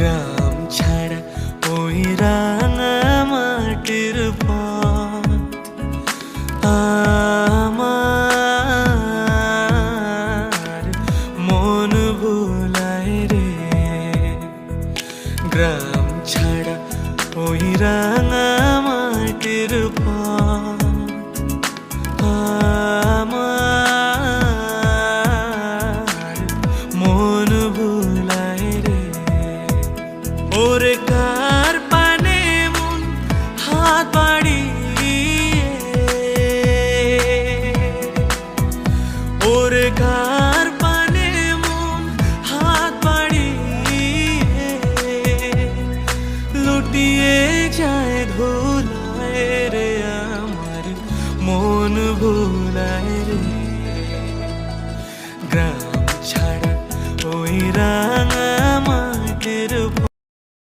গ্রাম ছাড়া ওই রাঙা মাটির পথ আমার মন ভুলায় রে। গ্রাম ছাড়া ওই রাঙা মাটির পথ আমার মন ভুলায় রে। ওরে কার পানে মন হাত বাড়িয়ে, ওরে কার পানে মন হাত বাড়িয়ে লুটিয়ে যায় ধুলায় রে। আমার মন ভুলায় রে।